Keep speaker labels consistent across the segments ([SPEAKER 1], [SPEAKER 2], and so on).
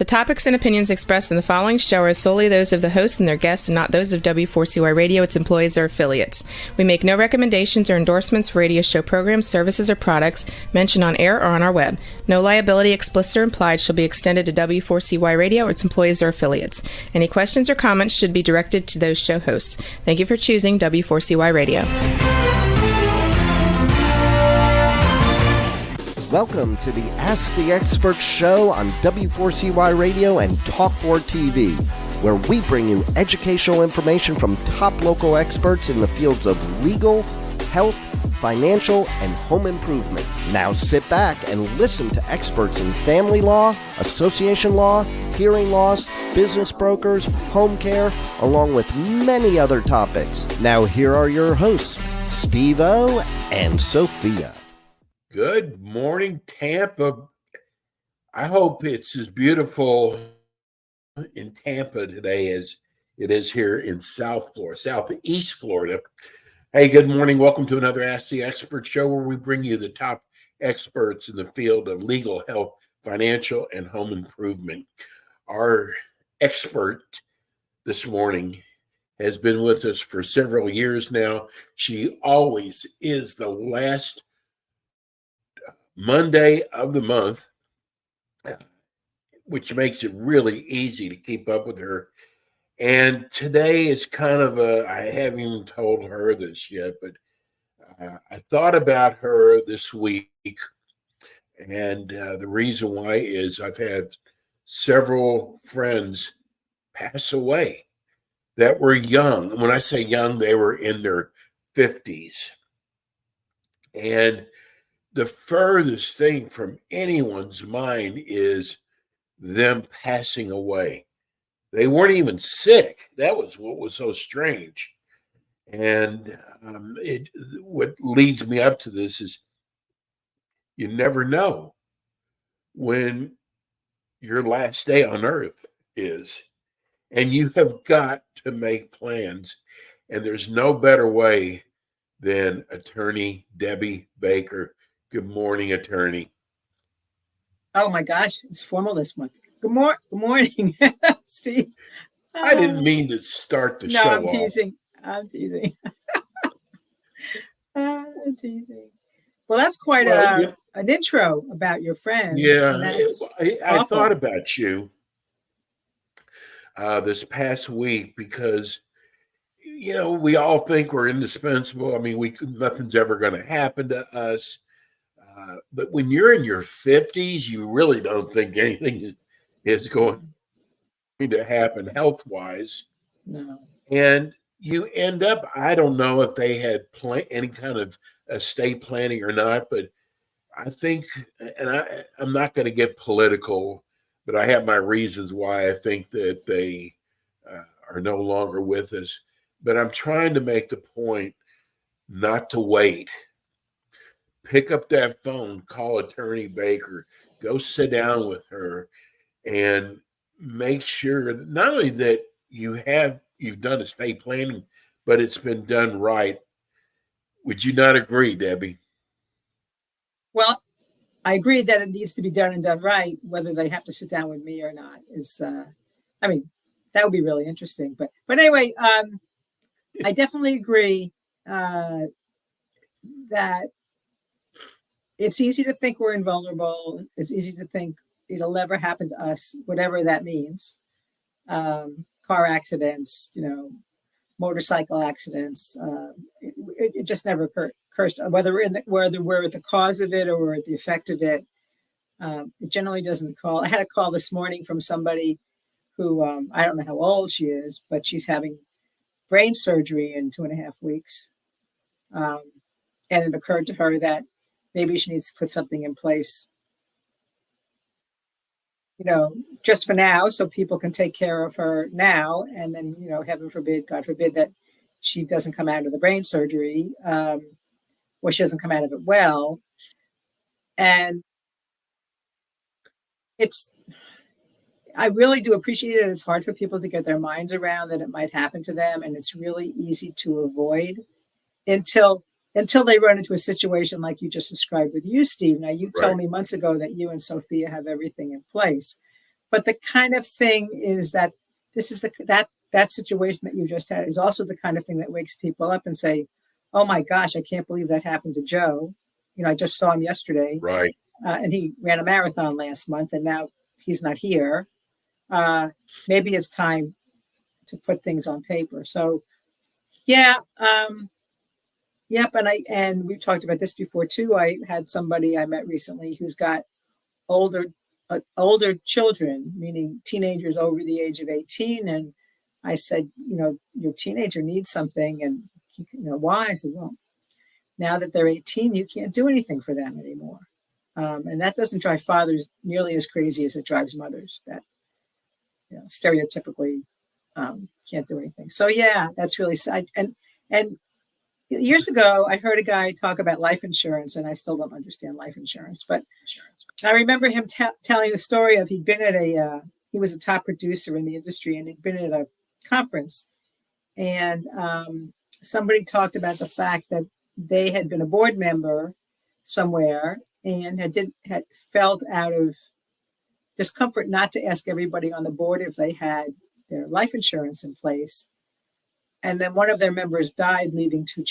[SPEAKER 1] The topics and opinions expressed in the following show are solely those of the hosts and their guests and not those of W4CY Radio, its employees, or affiliates. We make no recommendations or endorsements for radio show programs, services, or products mentioned on air or on our web. No liability, explicit or implied, shall be extended to W4CY Radio or its employees or affiliates. Any questions or comments should be directed to those show hosts. Thank you for choosing W4CY Radio.
[SPEAKER 2] Welcome to the Ask the Expert show on W4CY Radio and Talk4 TV, where we bring you educational information from top local experts in the fields of legal, health, financial, and home improvement. Now sit back and listen to experts in family law, association law, hearing loss, business brokers, home care, along with many other topics. Now here are your hosts, Steve-O and Sophia.
[SPEAKER 3] Good morning, Tampa. I hope it's as beautiful in Tampa today as it is here in Southeast Florida. Hey, good morning. Welcome to another Ask the Expert show where we bring you the top experts in the field of legal, health, financial, and home improvement. Our expert this morning has been with us for several years now. She always is the last Monday of the month, which makes it really easy to keep up with her. And today is kind of I haven't even told her this yet, but I thought about her this week. And the reason why is I've had several friends pass away that were young. When I say young, they were in their 50s. And the furthest thing from anyone's mind is them passing away. They weren't even sick. That was what was so strange. And what leads me up to this is you never know when your last day on earth is. And you have got to make plans. And there's no better way than attorney Debbie Baker. Good morning, attorney.
[SPEAKER 4] Oh my gosh, it's formal this month. Good morning, Steve.
[SPEAKER 3] I didn't mean to start the show off.
[SPEAKER 4] I'm teasing. I'm teasing. Well, that's quite an intro about your friends.
[SPEAKER 3] Yeah, I thought about you this past week because, you know, we all think we're indispensable. I mean, nothing's ever going to happen to us. But when you're in your 50s, you really don't think anything is going to happen health-wise.
[SPEAKER 4] No.
[SPEAKER 3] And you end up, I don't know if they had any kind of estate planning or not, but I think, and I'm not going to get political, but I have my reasons why I think that they are no longer with us. But I'm trying to make the point not to wait. Pick up that phone, call attorney Baker, go sit down with her and make sure that not only that you've done estate planning, but it's been done right. Would you not agree, Debbie?
[SPEAKER 4] Well, I agree that it needs to be done and done right. Whether they have to sit down with me or not is, that would be really interesting. But anyway, I definitely agree that it's easy to think we're invulnerable. It's easy to think it'll never happen to us, whatever that means. Car accidents, motorcycle accidents. It just never occurs. Whether we're at the cause of it or we're at the effect of it, it generally doesn't call. I had a call this morning from somebody who I don't know how old she is, but she's having brain surgery in 2.5 weeks. And it occurred to her that maybe she needs to put something in place, just for now, so people can take care of her now. And then, heaven forbid, God forbid, that she doesn't come out of the brain surgery, or she doesn't come out of it well. And I really do appreciate it. It's hard for people to get their minds around that it might happen to them. And it's really easy to avoid until they run into a situation like you just described with you, Steve. Now, you told me months ago that you and Sophia have everything in place. But the kind of thing is that this is that situation that you just had is also the kind of thing that wakes people up and say, oh my gosh, I can't believe that happened to Joe. I just saw him yesterday.
[SPEAKER 3] Right.
[SPEAKER 4] And he ran a marathon last month, and now he's not here. Maybe it's time to put things on paper. So, yeah, yep. And we've talked about this before too. I had somebody I met recently who's got older children, meaning teenagers over the age of 18, and I said, your teenager needs something, and why? I said, well, now that they're 18, you can't do anything for them anymore. And that doesn't drive fathers nearly as crazy as it drives mothers that stereotypically can't do anything. So yeah, that's really sad. And years ago, I heard a guy talk about life insurance, and I still don't understand life insurance. But I remember him telling the story of he'd been at he was a top producer in the industry, and he'd been at a conference, and somebody talked about the fact that they had been a board member somewhere and had felt out of discomfort not to ask everybody on the board if they had their life insurance in place. And then one of their members died, leaving two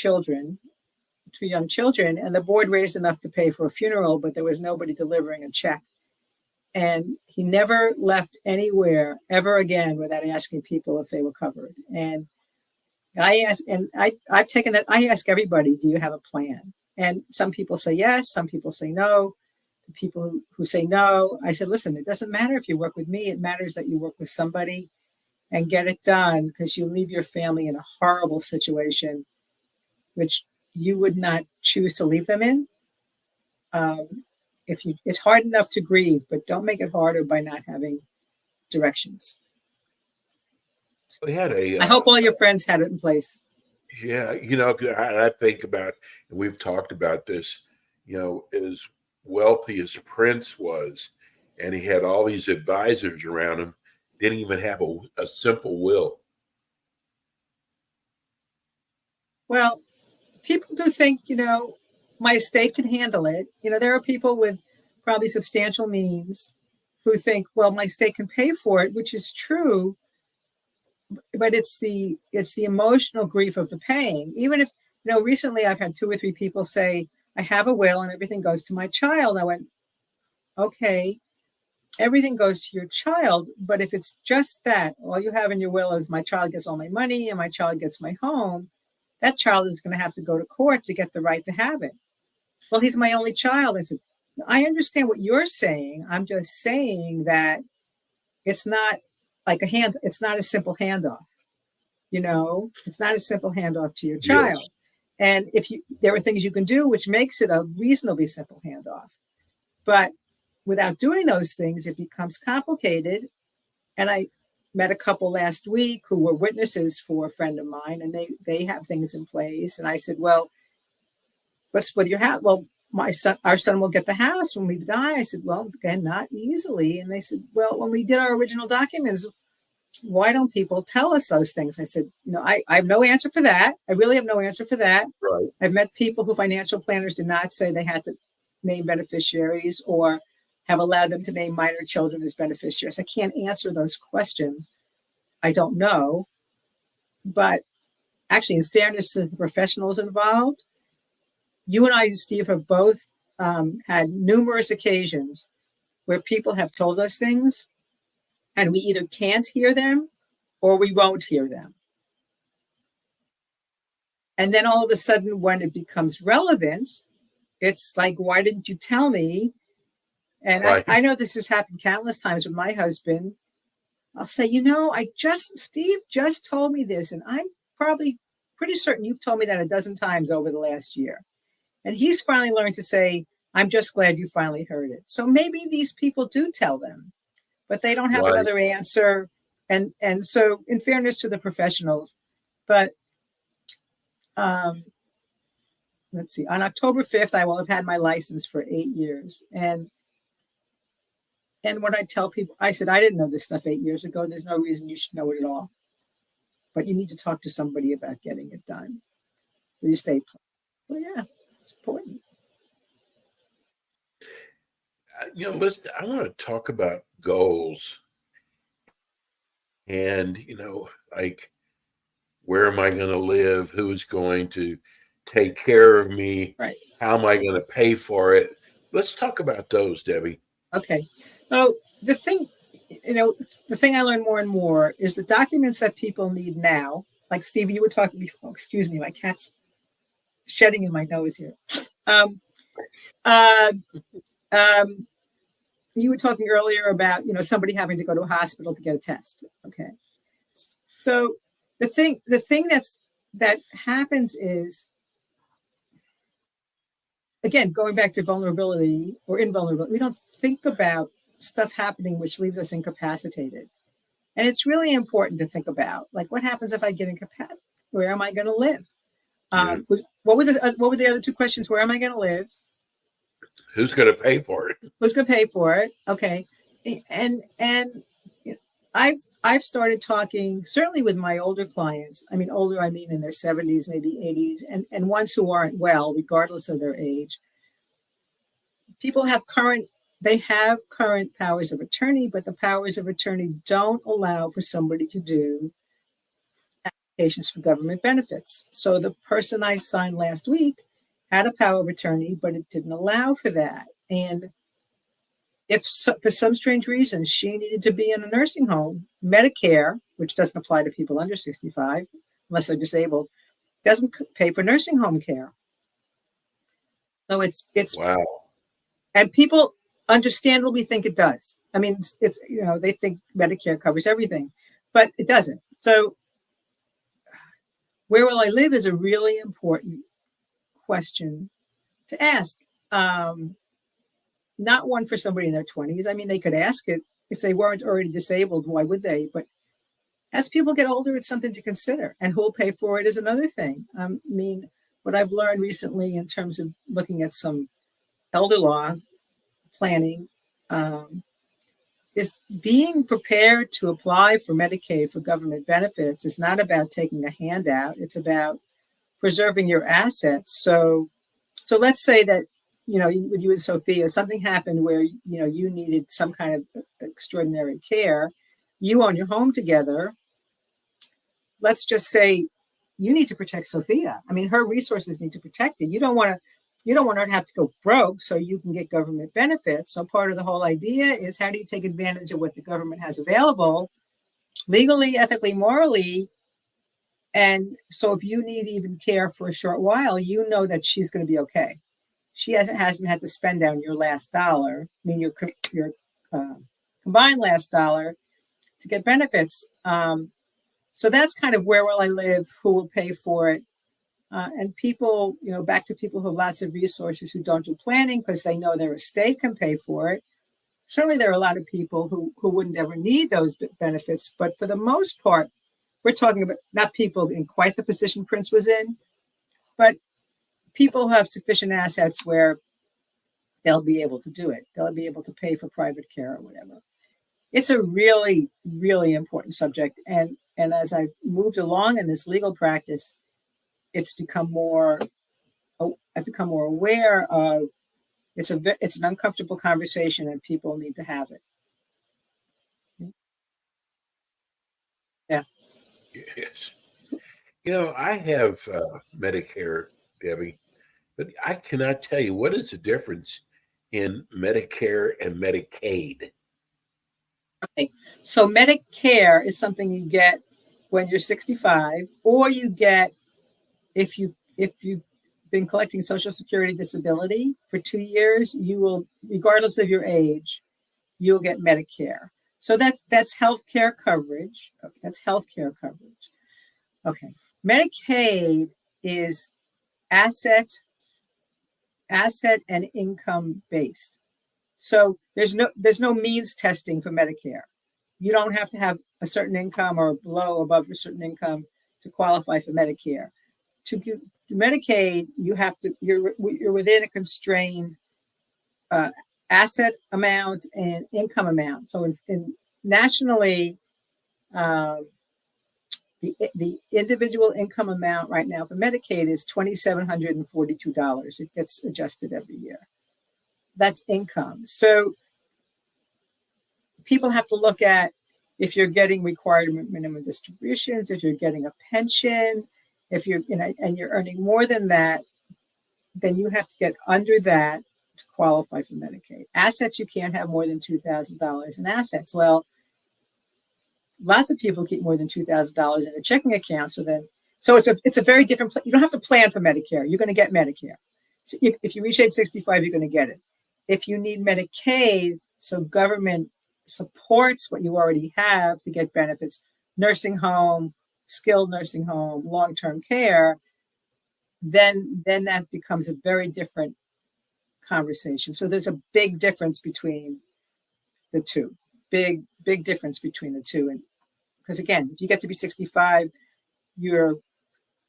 [SPEAKER 4] young children, and the board raised enough to pay for a funeral, but there was nobody delivering a check. And he never left anywhere ever again without asking people if they were covered. And I've taken that. I ask everybody, do you have a plan? And some people say yes, some people say no. The people who say no, I said, listen, it doesn't matter if you work with me. It matters that you work with somebody and get it done, because you leave your family in a horrible situation, which you would not choose to leave them in. It's hard enough to grieve, but don't make it harder by not having directions.
[SPEAKER 3] We had
[SPEAKER 4] I hope all your friends had it in place.
[SPEAKER 3] Yeah, I think about, and we've talked about this, as wealthy as Prince was, and he had all these advisors around him, didn't even have a simple will.
[SPEAKER 4] Well, people do think, my estate can handle it. There are people with probably substantial means who think, well, my estate can pay for it, which is true. But it's the emotional grief of the paying. Even if, recently I've had 2 or 3 people say, I have a will and everything goes to my child. I went, okay, everything goes to your child. But if it's just that, all you have in your will is my child gets all my money and my child gets my home, that child is going to have to go to court to get the right to have it. Well, he's my only child. I said, I understand what you're saying. I'm just saying that it's not like it's not a simple handoff. It's not a simple handoff to your child. Yes. And there are things you can do which makes it a reasonably simple handoff. But without doing those things, it becomes complicated. And I met a couple last week who were witnesses for a friend of mine, and they have things in place. And I said, well, what's with your house? Well, our son will get the house when we die. I said, well, again, not easily. And they said, well, when we did our original documents, why don't people tell us those things? I said, I have no answer for that. I really have no answer for that.
[SPEAKER 3] Right.
[SPEAKER 4] I've met people who financial planners did not say they had to name beneficiaries or have allowed them to name minor children as beneficiaries. I can't answer those questions. I don't know. But actually, in fairness to the professionals involved, you and I, Steve, have both had numerous occasions where people have told us things and we either can't hear them or we won't hear them. And then all of a sudden, when it becomes relevant, it's like, why didn't you tell me? And right. I know this has happened countless times with my husband. I'll say, Steve just told me this, and I'm probably pretty certain you've told me that a dozen times over the last year. And he's finally learned to say, I'm just glad you finally heard it. So maybe these people do tell them, but they don't have another answer. And so in fairness to the professionals, but let's see, on October 5th, I will have had my license for 8 years. And when I tell people, I said, I didn't know this stuff 8 years ago. There's no reason you should know it at all. But you need to talk to somebody about getting it done. Will you stay? Well, yeah. It's important.
[SPEAKER 3] Listen, I want to talk about goals And, like, where am I going to live? Who's going to take care of me?
[SPEAKER 4] Right.
[SPEAKER 3] How am I going to pay for it? Let's talk about those, Debbie.
[SPEAKER 4] Okay. So the thing, the thing I learn more and more is the documents that people need now. Like Steve, you were talking before. Excuse me, my cat's shedding in my nose here. Um, uh, um, you were talking earlier about somebody having to go to a hospital to get a test. Okay. So the thing that happens is, again, going back to vulnerability or invulnerability, we don't think about stuff happening which leaves us incapacitated. And it's really important to think about, like, what happens if I get incapacitated? Where am I going to live? What were the other two questions? Where am I going to live?
[SPEAKER 3] Who's going to pay for it?
[SPEAKER 4] Who's going to pay for it? Okay. And I've started talking, certainly with my older clients. I mean, older, I mean in their 70s, maybe 80s, and ones who aren't well, regardless of their age. People have current powers of attorney, but the powers of attorney don't allow for somebody to do applications for government benefits. So the person I signed last week had a power of attorney, but it didn't allow for that. And if for some strange reason she needed to be in a nursing home, Medicare, which doesn't apply to people under 65, unless they're disabled, doesn't pay for nursing home care. So it's
[SPEAKER 3] wow.
[SPEAKER 4] And people understandably think it does. I mean, it's they think Medicare covers everything, but it doesn't. So where will I live is a really important question to ask. Not one for somebody in their 20s. I mean, they could ask it if they weren't already disabled. Why would they? But as people get older, it's something to consider. And who'll pay for it is another thing. I mean, what I've learned recently in terms of looking at some elder law planning is being prepared to apply for Medicaid for government benefits is not about taking a handout. It's about preserving your assets. So let's say that, with you and Sophia, something happened where, you needed some kind of extraordinary care. You own your home together. Let's just say you need to protect Sophia. I mean, her resources need to protect it. You don't want her to have to go broke so you can get government benefits. So part of the whole idea is, how do you take advantage of what the government has available legally, ethically, morally? And so if you need even care for a short while, you know that she's going to be okay. She hasn't had to spend down your last dollar, I mean your combined last dollar, to get benefits. So that's kind of where will I live, who will pay for it. And people, back to people who have lots of resources who don't do planning because they know their estate can pay for it. Certainly there are a lot of people who wouldn't ever need those benefits. But for the most part, we're talking about not people in quite the position Prince was in, but people who have sufficient assets where they'll be able to do it. They'll be able to pay for private care or whatever. It's a really, really important subject. And as I've moved along in this legal practice, I've become more aware of it's an uncomfortable conversation and people need to have it. Yeah.
[SPEAKER 3] Yes. I have Medicare, Debbie, but I cannot tell you what is the difference in Medicare and Medicaid.
[SPEAKER 4] Okay. So Medicare is something you get when you're 65, or you get if you've been collecting Social Security disability for 2 years, you will, regardless of your age, you'll get Medicare. So that's health care coverage. Okay, that's health care coverage. Okay. Medicaid is asset and income based. So there's no means testing for Medicare. You don't have to have a certain income or above a certain income to qualify for Medicare. To Medicaid, you're within a constrained asset amount and income amount. So in nationally, the individual income amount right now for Medicaid is $2,742. It gets adjusted every year. That's income. So people have to look at if you're getting required minimum distributions, if you're getting a pension, if you're, and you're earning more than that, then you have to get under that to qualify for Medicaid. Assets, you can't have more than $2,000 in assets. Well, lots of people keep more than $2,000 in a checking account. So it's a very different. You don't have to plan for Medicare. You're going to get Medicare. So if you reach age 65, you're going to get it. If you need Medicaid, so government supports what you already have to get benefits, nursing home, skilled nursing home, long-term care, then that becomes a very different conversation. So there's a big difference between the two. Big difference between the two. And because again, if you get to be 65, you're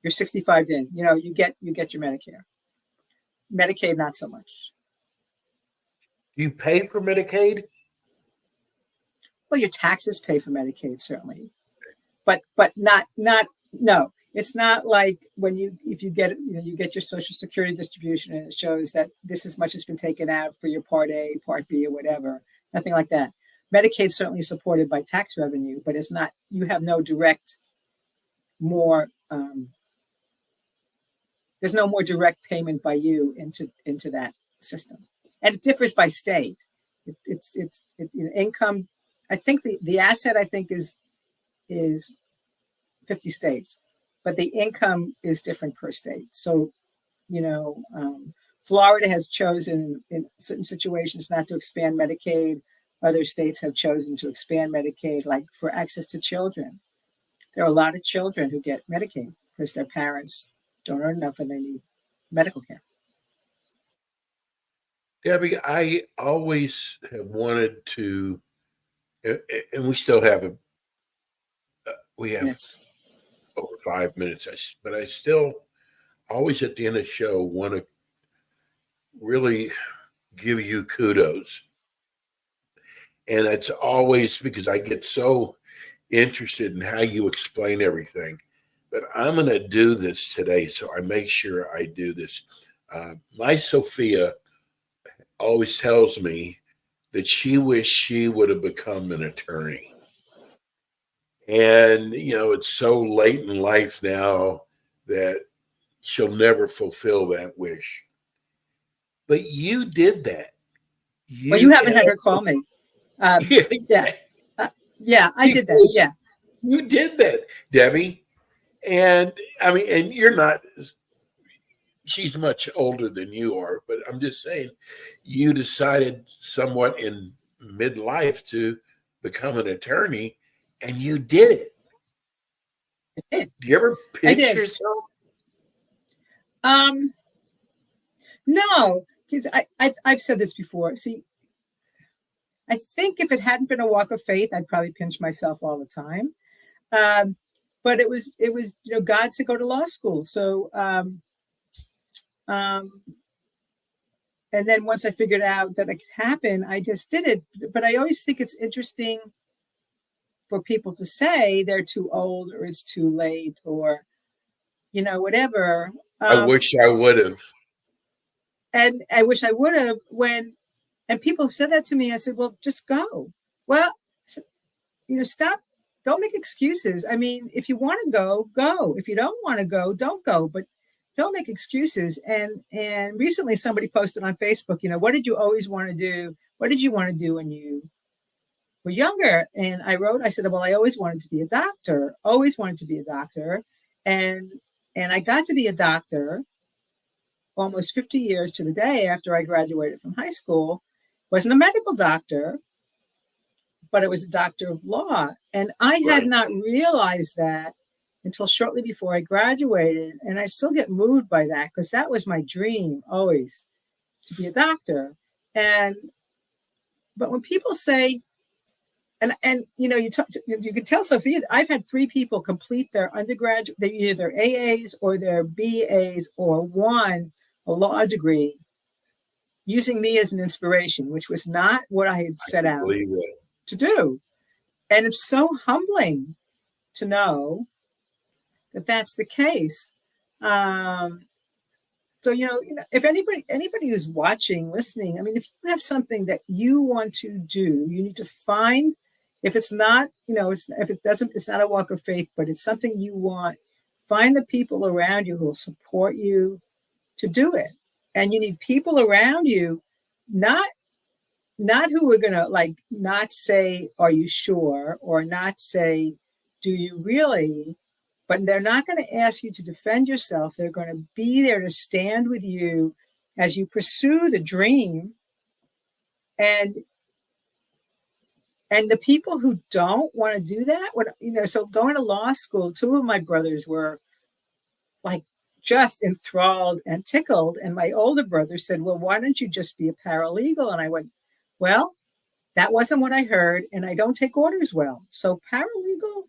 [SPEAKER 4] 65 in. You get your Medicare. Medicaid, not so much.
[SPEAKER 3] Do you pay for Medicaid?
[SPEAKER 4] Well, your taxes pay for Medicaid, certainly, but not no. It's not like if you get you get your Social Security distribution and it shows that this as much has been taken out for your Part A, Part B, or whatever. Nothing like that. Medicaid certainly is supported by tax revenue, but it's not. You have no direct more. There's no more direct payment by you into that system, and it differs by state. It's income. I think the asset is 50 states, but the income is different per state. So, Florida has chosen in certain situations not to expand Medicaid. Other states have chosen to expand Medicaid, like for access to children. There are a lot of children who get Medicaid because their parents don't earn enough and they need medical care.
[SPEAKER 3] Debbie, I always have wanted to, and we still have we have
[SPEAKER 4] Yes.
[SPEAKER 3] over 5 minutes, but I still always at the end of the show want to really give you kudos. And it's always because I get so interested in how you explain everything. But I'm going to do this today, so I make sure I do this. My Sophia always tells me that she wished she would have become an attorney. And, it's so late in life now that she'll never fulfill that wish. But you did that.
[SPEAKER 4] You haven't had her call me. Yeah, I did that. Yeah.
[SPEAKER 3] You did that, Debbie. And and you're not, she's much older than you are, but I'm just saying, you decided somewhat in midlife to become an attorney, and you did it.
[SPEAKER 4] I did.
[SPEAKER 3] Do you ever pinch yourself?
[SPEAKER 4] No, because I've said this before. See, I think if it hadn't been a walk of faith, I'd probably pinch myself all the time. But it was God said go to law school. So and then once I figured out that it could happen, I just did it. But I always think it's interesting for people to say they're too old or it's too late or whatever.
[SPEAKER 3] I wish I would have.
[SPEAKER 4] And I wish I would have and people said that to me. I said, well, just go. Well, stop. Don't make excuses. I mean, if you want to go, go. If you don't want to go, don't go. But don't make excuses. And recently somebody posted on Facebook, what did you always want to do? What did you want to do when you were younger? And I said, well, I always wanted to be a doctor. Always wanted to be a doctor. And I got to be a doctor almost 50 years to the day after I graduated from high school. Wasn't a medical doctor, but I was a doctor of law. And I had not realized that until shortly before I graduated. And I still get moved by that because that was my dream always, to be a doctor. But when people say, and you can tell Sophia, I've had 3 people complete their undergraduate, they're either AAs or their BAs or a law degree using me as an inspiration, which was not what I had set out to do. And it's so humbling to know that that's the case. So, if anybody who's watching, listening, I mean, if you have something that you want to do, you need to find if it's not, if it doesn't, it's not a walk of faith, but it's something you want, find the people around you who will support you to do it. And you need people around you, not who are going to like not say, are you sure? Or not say, do you really? But they're not going to ask you to defend yourself. They're going to be there to stand with you as you pursue the dream. And the people who don't want to do that, so going to law school, two of my brothers were like just enthralled and tickled. And my older brother said, well, why don't you just be a paralegal? And I went, well, that wasn't what I heard. And I don't take orders well. So paralegal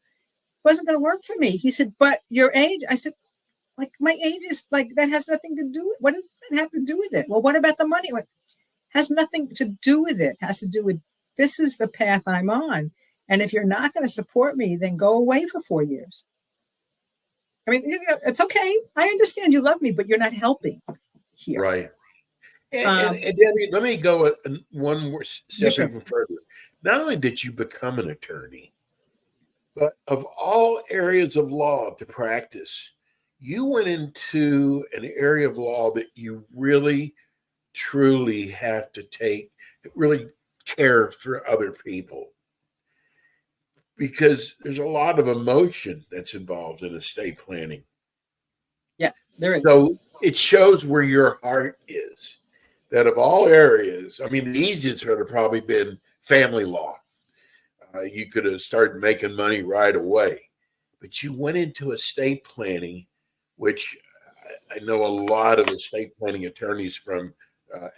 [SPEAKER 4] wasn't going to work for me. He said, but your age, I said, like my age is like, that has nothing to do with, what does that have to do with it? Well, what about the money? What has nothing to do with it. Has to do with, this is the path I'm on. And if you're not going to support me, then go away for 4 years. I mean, it's okay. I understand you love me, but you're not helping here.
[SPEAKER 3] Right. And Debbie, let me go one more step even further. Not only did you become an attorney, but of all areas of law to practice, you went into an area of law that you really, truly have to really care for other people. Because there's a lot of emotion that's involved in estate planning.
[SPEAKER 4] Yeah, there is.
[SPEAKER 3] So it shows where your heart is. That of all areas, I mean, the easiest would have probably been family law. You could have started making money right away. But you went into estate planning, which I know a lot of estate planning attorneys from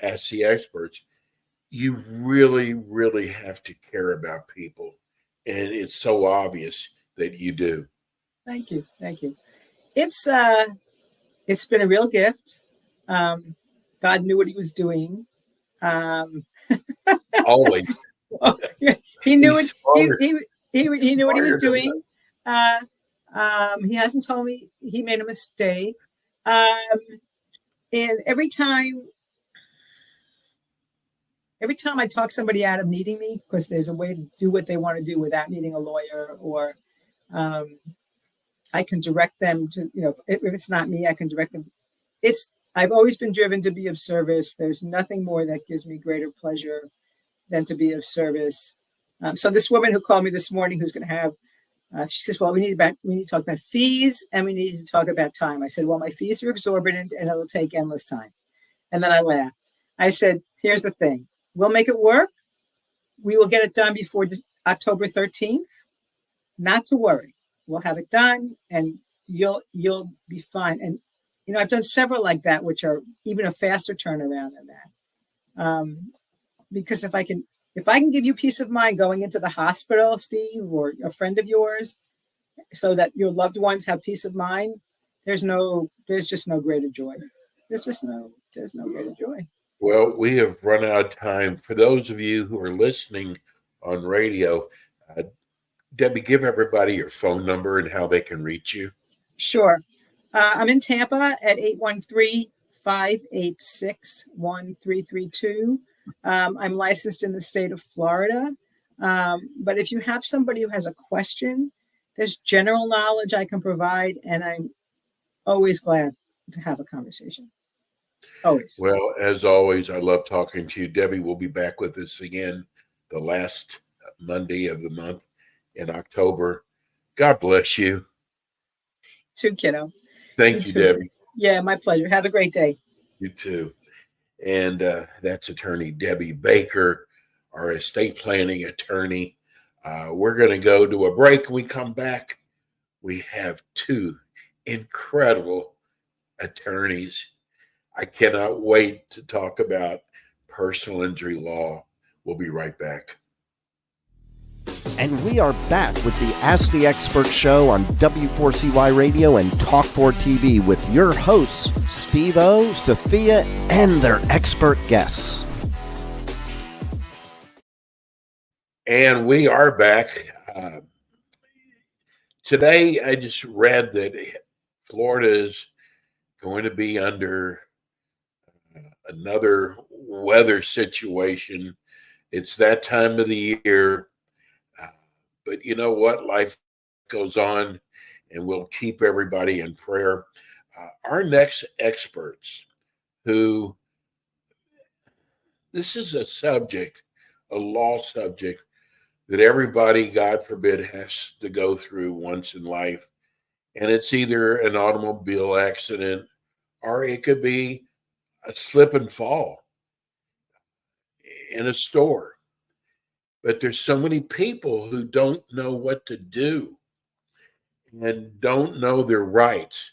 [SPEAKER 3] Ask the Experts. You really, really have to care about people. And it's so obvious that you do.
[SPEAKER 4] Thank you. Thank you. It's been a real gift. God knew what he was doing.
[SPEAKER 3] Always.
[SPEAKER 4] He knew it. He knew what he was doing. He hasn't told me he made a mistake. And every time I talk somebody out of needing me, because there's a way to do what they want to do without needing a lawyer, or I can direct them to, if it's not me, I can direct them. I've always been driven to be of service. There's nothing more that gives me greater pleasure than to be of service. So this woman who called me this morning, who's going to have, she says, well, we need to talk about fees and we need to talk about time. I said, well, my fees are exorbitant and it'll take endless time. And then I laughed. I said, here's the thing. We'll make it work. We will get it done before October 13th. Not to worry. We'll have it done and you'll be fine. And, I've done several like that, which are even a faster turnaround than that. Because if I can give you peace of mind going into the hospital, Steve, or a friend of yours, so that your loved ones have peace of mind, there's just no greater joy. There's no greater joy.
[SPEAKER 3] Well, we have run out of time. For those of you who are listening on radio, Debbie, give everybody your phone number and how they can reach you.
[SPEAKER 4] Sure. I'm in Tampa at 813-586-1332. I'm licensed in the state of Florida. But if you have somebody who has a question, there's general knowledge I can provide, and I'm always glad to have a conversation. Always.
[SPEAKER 3] Well, as always, I love talking to you. Debbie will be back with us again the last Monday of the month in October. God bless you.
[SPEAKER 4] Too, kiddo.
[SPEAKER 3] Thank you, Debbie.
[SPEAKER 4] Yeah, my pleasure. Have a great day.
[SPEAKER 3] You too. And that's attorney Debbie Baker, our estate planning attorney. We're going to go to a break. When we come back, we have two incredible attorneys. I cannot wait to talk about personal injury law. We'll be right back.
[SPEAKER 2] And we are back with the Ask the Expert show on W4CY Radio and Talk4 TV with your hosts, Steve-O, Sophia, and their expert guests.
[SPEAKER 3] And we are back. Today, I just read that Florida is going to be under another weather situation. It's that time of the year. But you know what? Life goes on, and we'll keep everybody in prayer. Our next experts, who this is a subject, a law subject that everybody, God forbid, has to go through once in life. And it's either an automobile accident or it could be a slip and fall in a store. But there's so many people who don't know what to do and don't know their rights.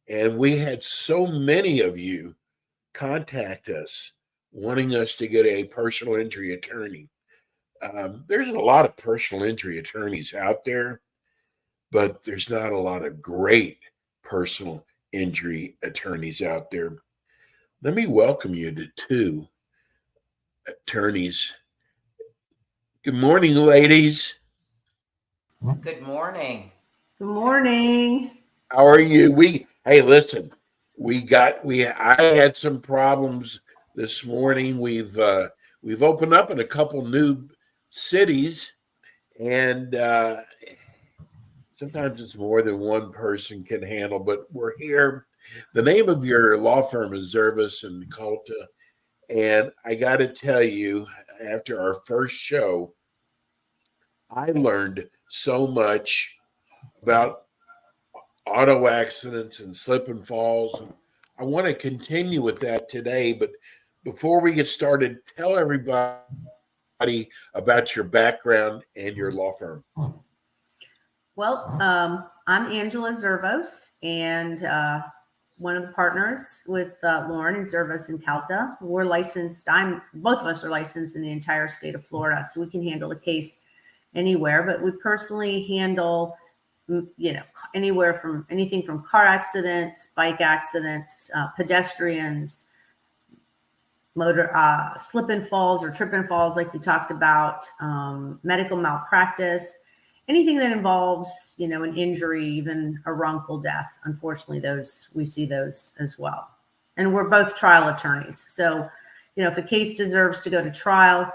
[SPEAKER 3] And we had so many of you contact us wanting us to get a personal injury attorney. There's a lot of personal injury attorneys out there, but there's not a lot of great personal injury attorneys out there. Let me welcome you to two attorneys. Good morning, ladies.
[SPEAKER 5] Good morning.
[SPEAKER 6] Good morning.
[SPEAKER 3] How are you? Hey, listen, I had some problems this morning. We've opened up in a couple new cities, and sometimes it's more than one person can handle, but we're here. The name of your law firm is Zervis and Culta. And I got to tell you, after our first show, I learned so much about auto accidents and slip and falls. And I want to continue with that today. But before we get started, tell everybody about your background and your law firm.
[SPEAKER 6] Well, I'm Angela Zervos, and one of the partners with Lauren and Zervos and Calta. We're licensed. Both of us are licensed in the entire state of Florida, so we can handle a case anywhere. But we personally handle, anything from car accidents, bike accidents, pedestrians, motor slip and falls or trip and falls, like we talked about, medical malpractice. Anything that involves, an injury, even a wrongful death. Unfortunately, we see those as well. And we're both trial attorneys. So, if a case deserves to go to trial,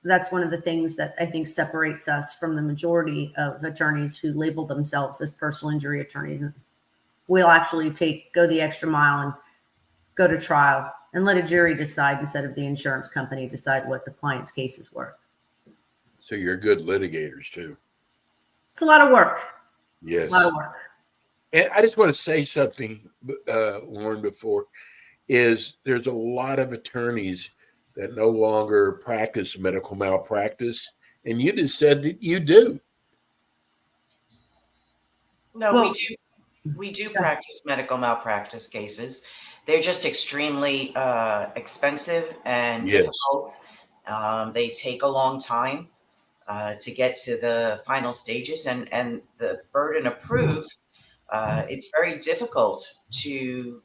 [SPEAKER 6] that's one of the things that I think separates us from the majority of attorneys who label themselves as personal injury attorneys. We'll actually go the extra mile and go to trial and let a jury decide instead of the insurance company decide what the client's case is worth.
[SPEAKER 3] So you're good litigators too.
[SPEAKER 6] It's a lot of work.
[SPEAKER 3] Yes.
[SPEAKER 6] A lot of work.
[SPEAKER 3] And I just want to say something, Lauren, before, is there's a lot of attorneys that no longer practice medical malpractice. And you just said that you do.
[SPEAKER 5] No, we do practice medical malpractice cases. They're just extremely expensive and difficult. They take a long time to get to the final stages, and the burden of proof, it's very difficult to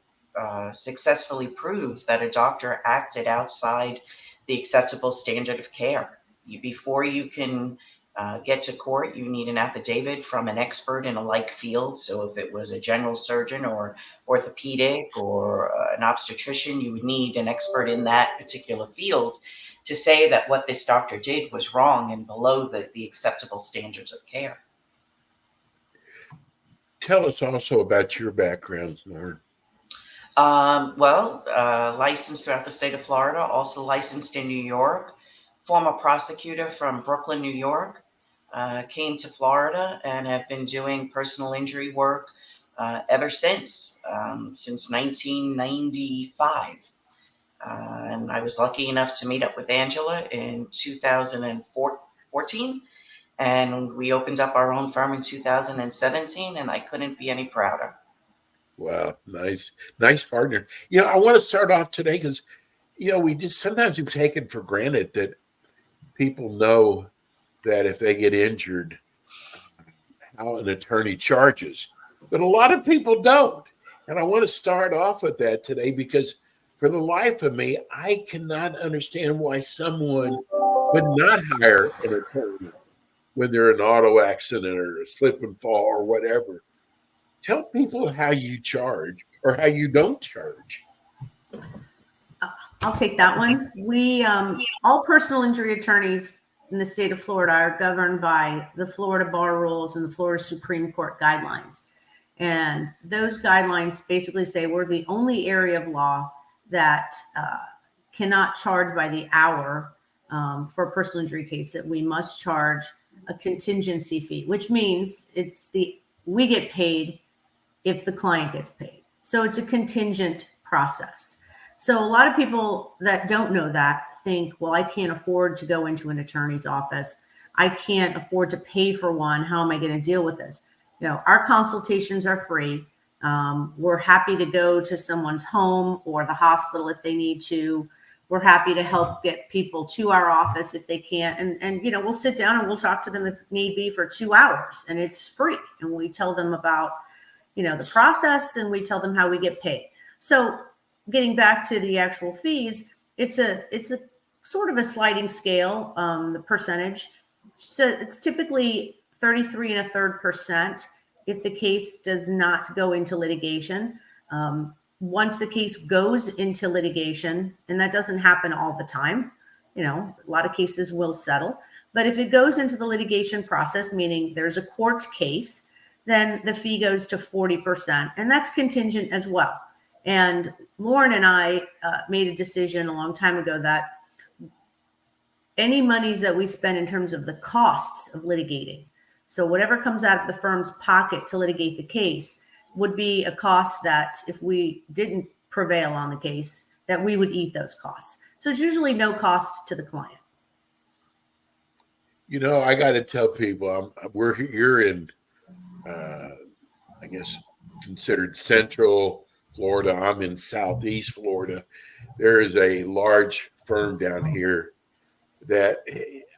[SPEAKER 5] successfully prove that a doctor acted outside the acceptable standard of care. Before you can get to court, you need an affidavit from an expert in a like field. So if it was a general surgeon or orthopedic or an obstetrician, you would need an expert in that particular field to say that what this doctor did was wrong and below the acceptable standards of care.
[SPEAKER 3] Tell us also about your background, Lauren.
[SPEAKER 5] Licensed throughout the state of Florida, also licensed in New York, former prosecutor from Brooklyn, New York, came to Florida and have been doing personal injury work ever since 1995. And I was lucky enough to meet up with Angela in 2014, and we opened up our own firm in 2017, and I couldn't be any prouder.
[SPEAKER 3] Wow, nice partner. I want to start off today because, sometimes we've taken for granted that people know that if they get injured, how an attorney charges, but a lot of people don't. And I want to start off with that today because for the life of me, I cannot understand why someone would not hire an attorney when they're in an auto accident or a slip and fall or whatever. Tell people how you charge or how you don't charge.
[SPEAKER 6] I'll take that one. We all personal injury attorneys in the state of Florida are governed by the Florida Bar Rules and the Florida Supreme Court guidelines. And those guidelines basically say we're the only area of law that cannot charge by the hour for a personal injury case, that we must charge a contingency fee, which means we get paid if the client gets paid. So it's a contingent process. So a lot of people that don't know that think, well, I can't afford to go into an attorney's office. I can't afford to pay for one. How am I going to deal with this? Our consultations are free. We're happy to go to someone's home or the hospital if they need to. We're happy to help get people to our office if they can't. And we'll sit down and we'll talk to them if need be for 2 hours, and it's free. And we tell them about, the process, and we tell them how we get paid. So getting back to the actual fees, it's a sort of a sliding scale, the percentage. So it's typically 33 1/3% if the case does not go into litigation. Once the case goes into litigation, and that doesn't happen all the time, a lot of cases will settle. But if it goes into the litigation process, meaning there's a court case, then the fee goes to 40%, and that's contingent as well. And Lauren and I made a decision a long time ago that any monies that we spend in terms of the costs of litigating, so whatever comes out of the firm's pocket to litigate the case, would be a cost that if we didn't prevail on the case, that we would eat those costs. So it's usually no cost to the client.
[SPEAKER 3] I got to tell people, we're here in, I guess, considered Central Florida. I'm in Southeast Florida. There is a large firm down here that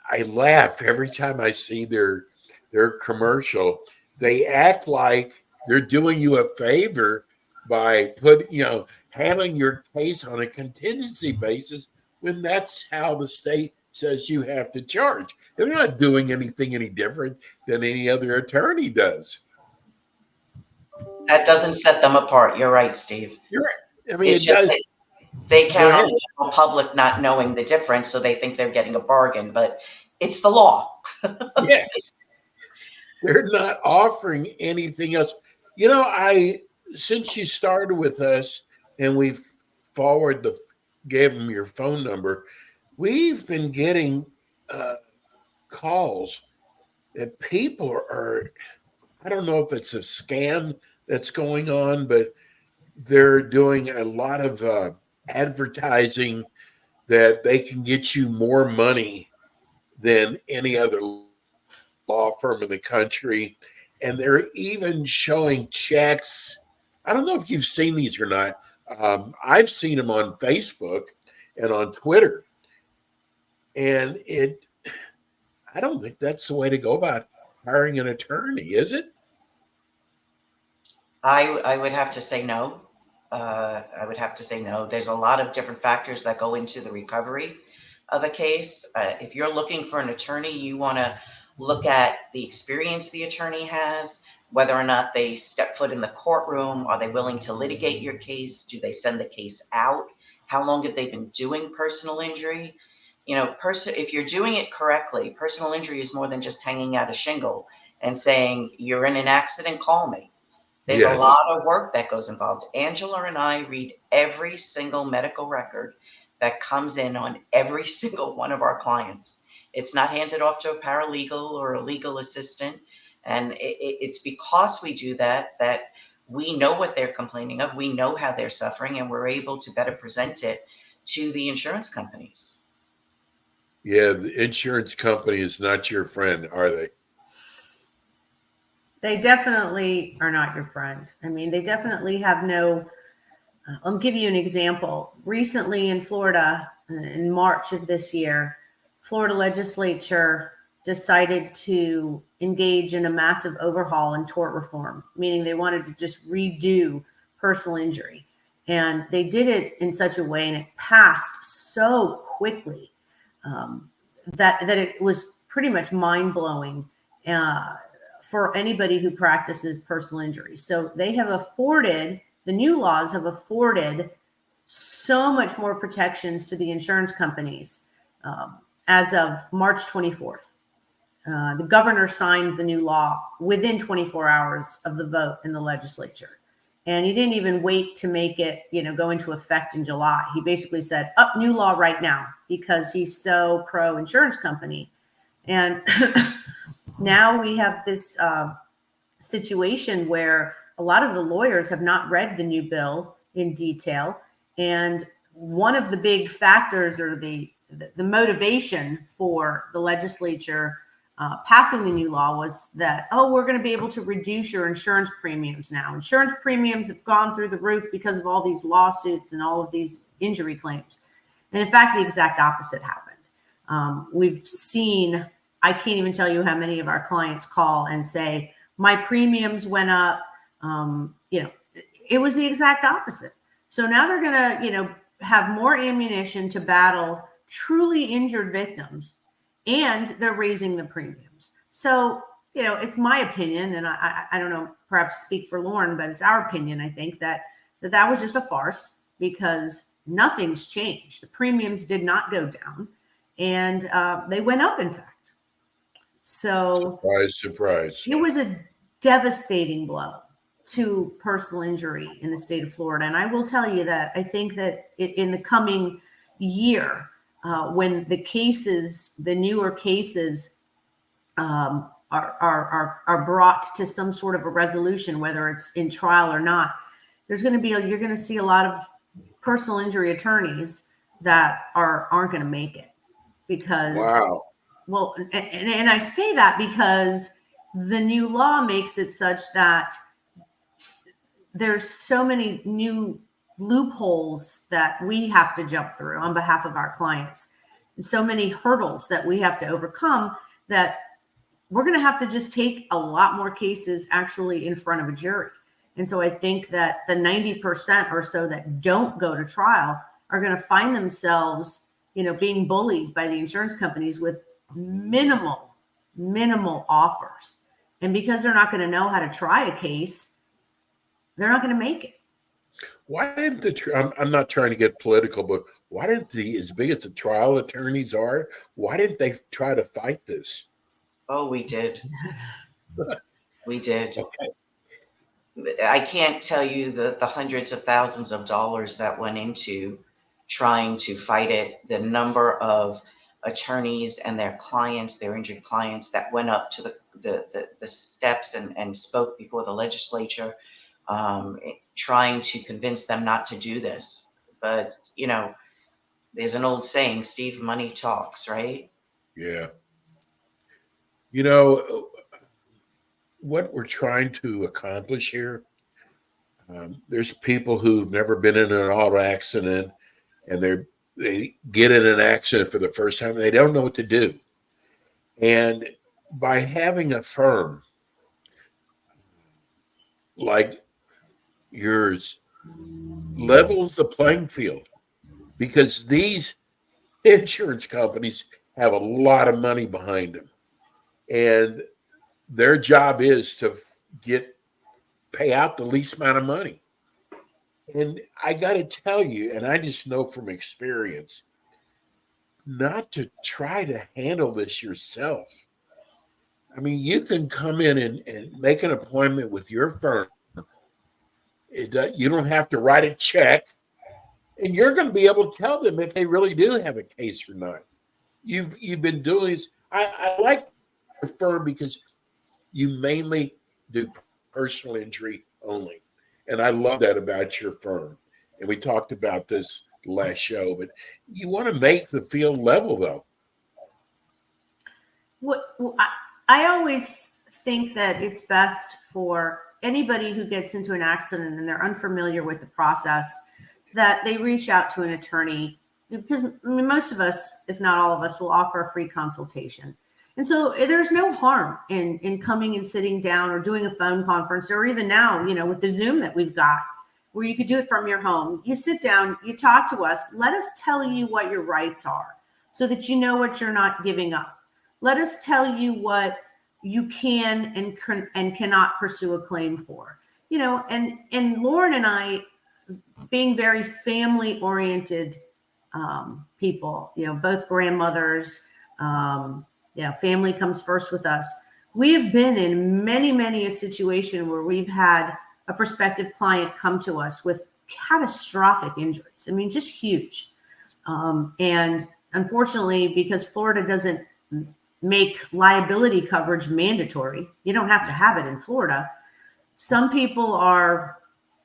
[SPEAKER 3] I laugh every time I see their commercial. They act like they're doing you a favor by handling your case on a contingency basis, when that's how the state says you have to charge. They're not doing anything any different than any other attorney does.
[SPEAKER 5] That doesn't set them apart. You're right, Steve.
[SPEAKER 3] You're right. I mean,
[SPEAKER 5] it's just they count on the general public not knowing the difference, so they think they're getting a bargain, but it's the law.
[SPEAKER 3] Yes. They're not offering anything else. Since you started with us and we gave them your phone number, we've been getting calls that people are, I don't know if it's a scam that's going on, but they're doing a lot of advertising that they can get you more money than any other law firm in the country. And they're even showing checks. I don't know if you've seen these or not. I've seen them on Facebook and on Twitter. And I don't think that's the way to go about hiring an attorney, is it?
[SPEAKER 5] I would have to say no. I would have to say no. There's a lot of different factors that go into the recovery of a case. If you're looking for an attorney, you want to look at the experience the attorney has, whether or not they step foot in the courtroom. Are they willing to litigate your case? Do they send the case out? How long have they been doing personal injury? If you're doing it correctly, personal injury is more than just hanging out a shingle and saying, you're in an accident, call me. There's
[SPEAKER 3] Yes.
[SPEAKER 5] a lot of work that goes involved. Angela and I read every single medical record that comes in on every single one of our clients. It's not handed off to a paralegal or a legal assistant. And it's because we do that we know what they're complaining of. We know how they're suffering, and we're able to better present it to the insurance companies.
[SPEAKER 3] Yeah, the insurance company is not your friend, are they?
[SPEAKER 6] They definitely are not your friend. I mean, they definitely have no, I'll give you an example. Recently in Florida, in March of this year, Florida legislature decided to engage in a massive overhaul in tort reform, meaning they wanted to just redo personal injury. And they did it in such a way, and it passed so quickly that it was pretty much mind-blowing for anybody who practices personal injury. So they have afforded, the new laws have afforded so much more protections to the insurance companies as of March 24th. The governor signed the new law within 24 hours of the vote in the legislature. And he didn't even wait to make it, go into effect in July. He basically said, up, new law right now, because he's so pro insurance company. And now we have this situation where a lot of the lawyers have not read the new bill in detail. And one of the big factors, or the motivation for the legislature passing the new law, was that, we're going to be able to reduce your insurance premiums now. Insurance premiums have gone through the roof because of all these lawsuits and all of these injury claims. And in fact, the exact opposite happened. We've seen, I can't even tell you how many of our clients call and say, my premiums went up. It was the exact opposite. So now they're going to, have more ammunition to battle truly injured victims, and they're raising the premiums. So, it's my opinion, and I don't know, perhaps speak for Lauren, but it's our opinion, I think, that was just a farce, because nothing's changed. The premiums did not go down, and they went up, in fact. So
[SPEAKER 3] Surprise.
[SPEAKER 6] It was a devastating blow to personal injury in the state of Florida. And I will tell you that I think that in the coming year, when the newer cases are brought to some sort of a resolution, whether it's in trial or not, you're going to see a lot of personal injury attorneys that aren't going to make it, because,
[SPEAKER 3] wow.
[SPEAKER 6] Well, and I say that because the new law makes it such that there's so many new loopholes that we have to jump through on behalf of our clients, and so many hurdles that we have to overcome, that we're going to have to just take a lot more cases actually in front of a jury. And so I think that the 90% or so that don't go to trial are going to find themselves, being bullied by the insurance companies with minimal offers. And because they're not going to know how to try a case, they're not going to make it.
[SPEAKER 3] Why didn't I'm not trying to get political, but why didn't as big as the trial attorneys are, why didn't they try to fight this?
[SPEAKER 5] Oh, we did. We did.
[SPEAKER 3] Okay.
[SPEAKER 5] I can't tell you the hundreds of thousands of dollars that went into trying to fight it, the number of attorneys and their clients, their injured clients, that went up to the steps and spoke before the legislature, trying to convince them not to do this. But, there's an old saying, Steve, money talks, right?
[SPEAKER 3] Yeah. What we're trying to accomplish here, there's people who've never been in an auto accident, and they get in an accident for the first time, and they don't know what to do. And by having a firm like yours, levels the playing field, because these insurance companies have a lot of money behind them, and their job is to pay out the least amount of money. And I got to tell you, and I just know from experience, not to try to handle this yourself. I mean, you can come in and make an appointment with your firm. You don't have to write a check, and you're going to be able to tell them if they really do have a case or not. You've been doing this. I like your firm because you mainly do personal injury only. And I love that about your firm. And we talked about this last show, but you want to make the field level, though.
[SPEAKER 6] I always think that it's best for anybody who gets into an accident and they're unfamiliar with the process, that they reach out to an attorney, because most of us, if not all of us, will offer a free consultation. And so there's no harm in coming and sitting down or doing a phone conference, or even now, with the Zoom that we've got, where you could do it from your home. You sit down, you talk to us, let us tell you what your rights are so that you know what you're not giving up. Let us tell you what you can and cannot pursue a claim for. And Lauren and I, being very family oriented people, both grandmothers, Yeah, family comes first with us. We have been in many a situation where we've had a prospective client come to us with catastrophic injuries. I mean, just huge. And unfortunately, because Florida doesn't make liability coverage mandatory, you don't have to have it in Florida. Some people are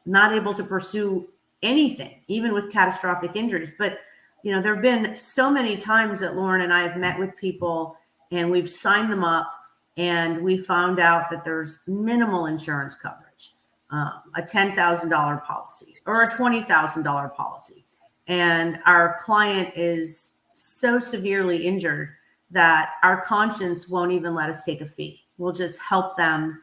[SPEAKER 6] not able to pursue anything, even with catastrophic injuries. But, you know, there have been so many times that Lauren and I have met with people and we've signed them up and we found out that there's minimal insurance coverage, a $10,000 policy or a $20,000 policy. And our client is so severely injured that our conscience won't even let us take a fee. We'll just help them.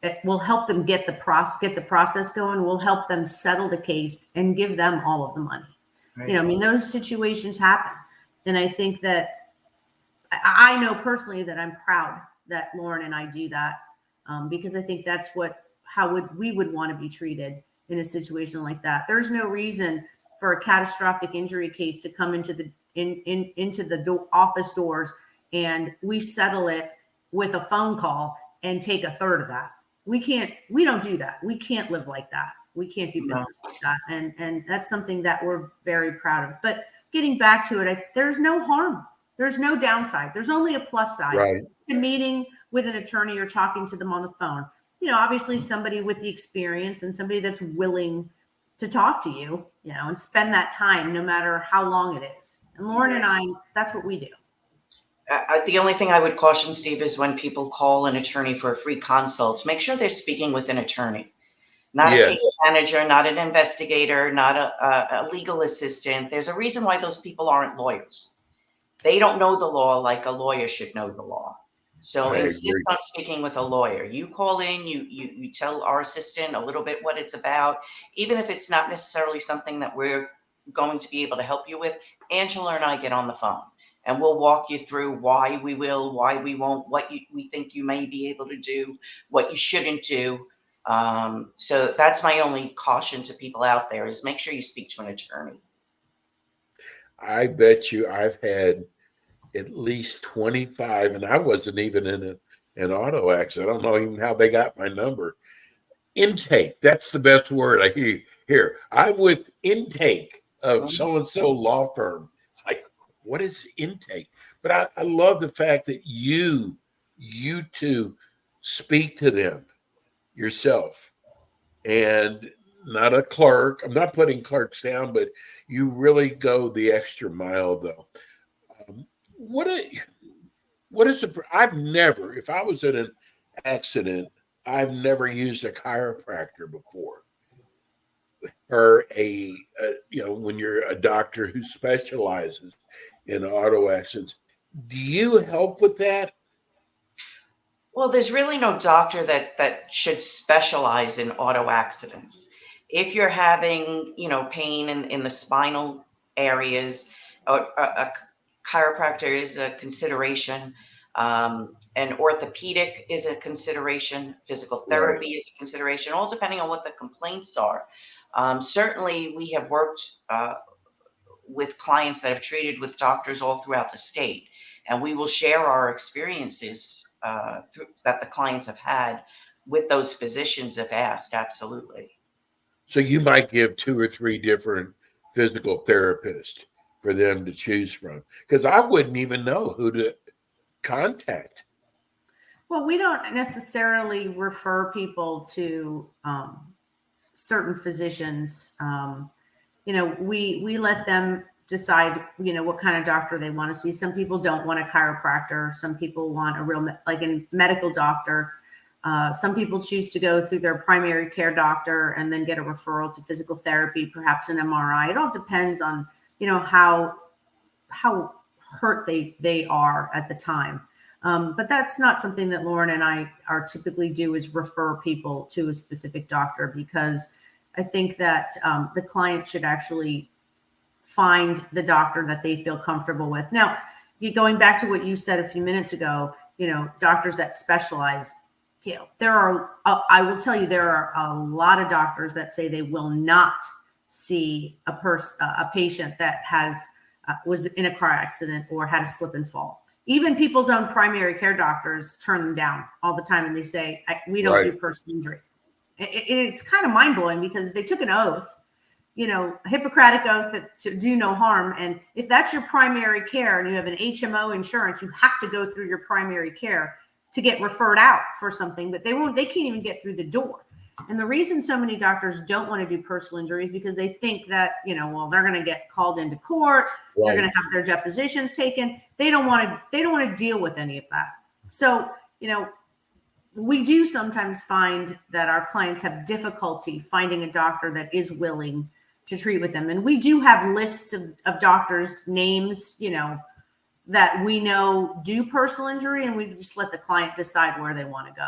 [SPEAKER 6] It will help them get the process going. We'll help them settle the case and give them all of the money. Right. You know, I mean, those situations happen. And I think that I know personally that I'm proud that Lauren and I do that, because I think that's how we would want to be treated in a situation like that. There's no reason for a catastrophic injury case to come into the office doors and we settle it with a phone call and take a third of that. We don't do that. We can't live like that. We can't do business like that. And that's something that we're very proud of. But getting back to it, there's no harm. There's no downside. There's only a plus side to meeting with an attorney or talking to them on the phone. You know, obviously somebody with the experience and somebody that's willing to talk to you, you know, and spend that time no matter how long it is. And Lauren and I, that's what we do.
[SPEAKER 5] The only thing I would caution, Steve, is when people call an attorney for a free consult, make sure they're speaking with an attorney, not a case manager, not an investigator, not a legal assistant. There's a reason why those people aren't lawyers. They don't know the law like a lawyer should know the law. So insist on speaking with a lawyer. You call in, you tell our assistant a little bit what it's about, even if it's not necessarily something that we're going to be able to help you with. Angela and I get on the phone and we'll walk you through why we will, why we won't, what we think you may be able to do, what you shouldn't do. So that's my only caution to people out there is make sure you speak to an attorney.
[SPEAKER 3] I bet you I've had at least 25, and I wasn't even in an auto accident. I don't know even how they got my number. Intake, that's the best word I hear. I'm with intake of so-and-so law firm. It's like, what is intake? But I love the fact that you two speak to them yourself and not a clerk. I'm not putting clerks down, but you really go the extra mile though. I've never, if I was in an accident, I've never used a chiropractor before. Or when you're a doctor who specializes in auto accidents, do you help with that?
[SPEAKER 5] Well, there's really no doctor that should specialize in auto accidents. If you're having, pain in the spinal areas, a chiropractor is a consideration. An orthopedic is a consideration. Physical therapy is a consideration, all depending on what the complaints are. Certainly, we have worked with clients that have treated with doctors all throughout the state, and we will share our experiences that the clients have had with those physicians if asked. Absolutely.
[SPEAKER 3] So you might give 2 or 3 different physical therapists for them to choose from, because I wouldn't even know who to contact.
[SPEAKER 6] Well, we don't necessarily refer people to certain physicians. We let them decide, what kind of doctor they want to see. Some people don't want a chiropractor. Some people want a real, like a medical doctor. Some people choose to go through their primary care doctor and then get a referral to physical therapy, perhaps an MRI. It all depends on, how hurt they are at the time. But that's not something that Lauren and I are typically do, is refer people to a specific doctor, because I think that the client should actually find the doctor that they feel comfortable with. Now, going back to what you said a few minutes ago, doctors that specialize, I will tell you, there are a lot of doctors that say they will not see a patient that has was in a car accident or had a slip and fall. Even people's own primary care doctors turn them down all the time, and they say, we don't do personal injury. It's kind of mind-blowing because they took an oath, a Hippocratic oath that to do no harm. And if that's your primary care and you have an HMO insurance, you have to go through your primary care to get referred out for something, but they can't even get through the door. And the reason so many doctors don't want to do personal injuries because they think that, they're going to get called into court. Right. They're going to have their depositions taken. They don't want to deal with any of that. So, we do sometimes find that our clients have difficulty finding a doctor that is willing to treat with them. And we do have lists of doctors' names, that we know do personal injury, and we just let the client decide where they want to go.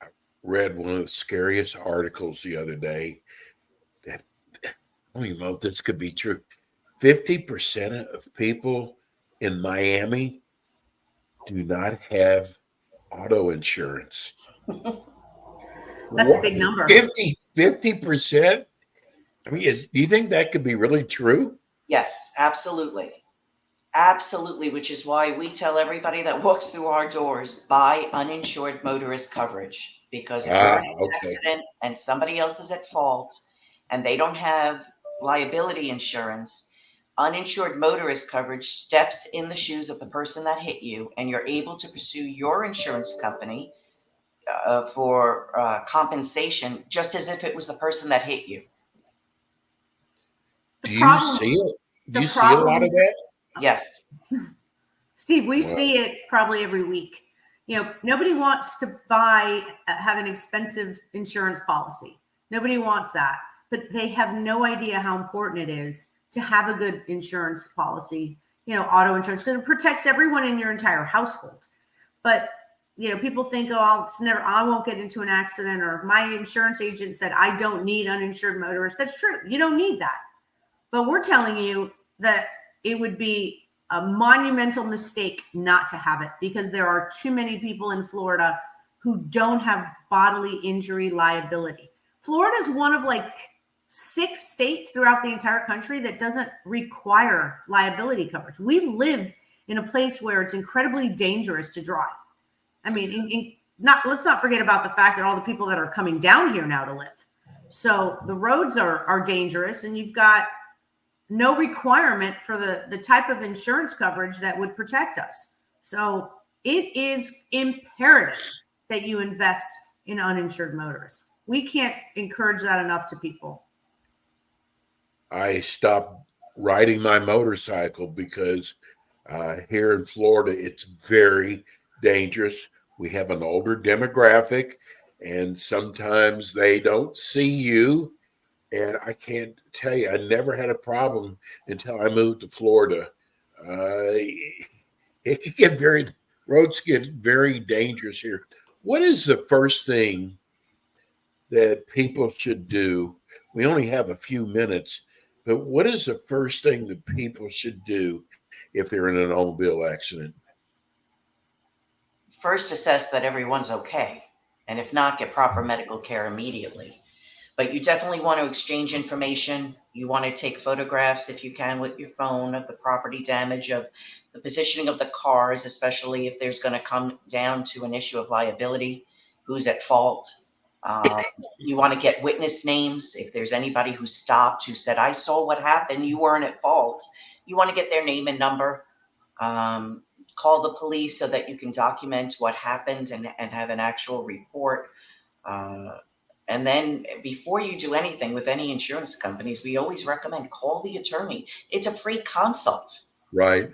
[SPEAKER 3] I read one of the scariest articles the other day that I don't even know if this could be true. 50% of people in Miami do not have auto insurance.
[SPEAKER 6] That's a big number.
[SPEAKER 3] 50%? I mean, do you think that could be really true?
[SPEAKER 5] Yes, absolutely. Absolutely, which is why we tell everybody that walks through our doors, buy uninsured motorist coverage. Because if you're in an accident and somebody else is at fault and they don't have liability insurance, uninsured motorist coverage steps in the shoes of the person that hit you, and you're able to pursue your insurance company for compensation, just as if it was the person that hit you.
[SPEAKER 3] Do you see it? Do you see a lot of that?
[SPEAKER 5] Yes.
[SPEAKER 6] Steve, we see it probably every week. Nobody wants to have an expensive insurance policy. Nobody wants that, but they have no idea how important it is to have a good insurance policy, auto insurance, because it protects everyone in your entire household. But, people think, I won't get into an accident, or my insurance agent said I don't need uninsured motorists. That's true. You don't need that. But we're telling you that it would be a monumental mistake not to have it, because there are too many people in Florida who don't have bodily injury liability. Florida is one of 6 states throughout the entire country that doesn't require liability coverage. We live in a place where it's incredibly dangerous to drive. I mean, let's not forget about the fact that all the people that are coming down here now to live. So the roads are dangerous, and you've got no requirement for the type of insurance coverage that would protect us. So it is imperative that you invest in uninsured motorists. We can't encourage that enough to people.
[SPEAKER 3] I stopped riding my motorcycle because here in Florida, it's very dangerous. We have an older demographic, and sometimes they don't see you. And I can't tell you, I never had a problem until I moved to Florida. Roads get very dangerous here. What is the first thing that people should do? We only have a few minutes, but what is the first thing that people should do if they're in an automobile accident?
[SPEAKER 5] First, assess that everyone's okay. And if not, get proper medical care immediately. But you definitely want to exchange information. You want to take photographs, if you can, with your phone of the property damage, of the positioning of the cars, especially if there's going to come down to an issue of liability, who's at fault. You want to get witness names. If there's anybody who stopped, who said, I saw what happened, you weren't at fault, you want to get their name and number. Call the police so that you can document what happened and have an actual report. And then before you do anything with any insurance companies, we always recommend call the attorney. It's a free consult.
[SPEAKER 3] Right.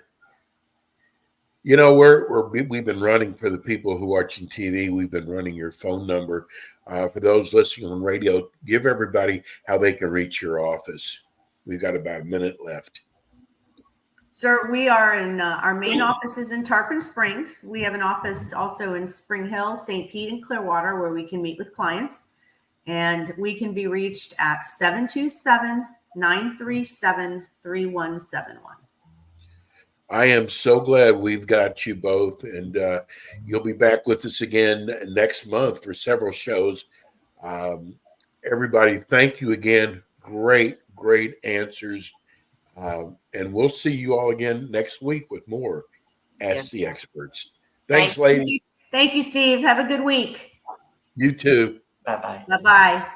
[SPEAKER 3] We've been running, for the people who are watching TV, we've been running your phone number. For those listening on radio, give everybody how they can reach your office. We've got about a minute left.
[SPEAKER 6] Sir, we are in our main office is in Tarpon Springs. We have an office also in Spring Hill, St. Pete, and Clearwater, where we can meet with clients. And we can be reached at 727-937-3171.
[SPEAKER 3] I am so glad we've got you both, and you'll be back with us again next month for several shows. Everybody, thank you again. Great answers. And we'll see you all again next week with more Ask
[SPEAKER 5] Yes.
[SPEAKER 3] the Experts. Thanks, ladies.
[SPEAKER 6] Thank you, Steve. Have a good week.
[SPEAKER 3] You too.
[SPEAKER 5] Bye-bye.
[SPEAKER 6] Bye-bye.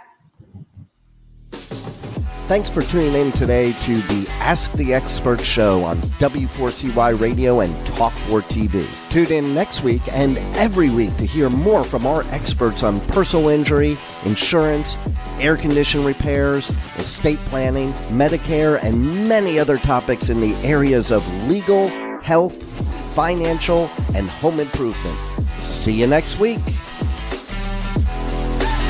[SPEAKER 2] Thanks for tuning in today to the Ask the Expert show on W4CY Radio and Talk4 TV. Tune in next week and every week to hear more from our experts on personal injury, insurance, air condition repairs, estate planning, Medicare, and many other topics in the areas of legal, health, financial, and home improvement. See you next week.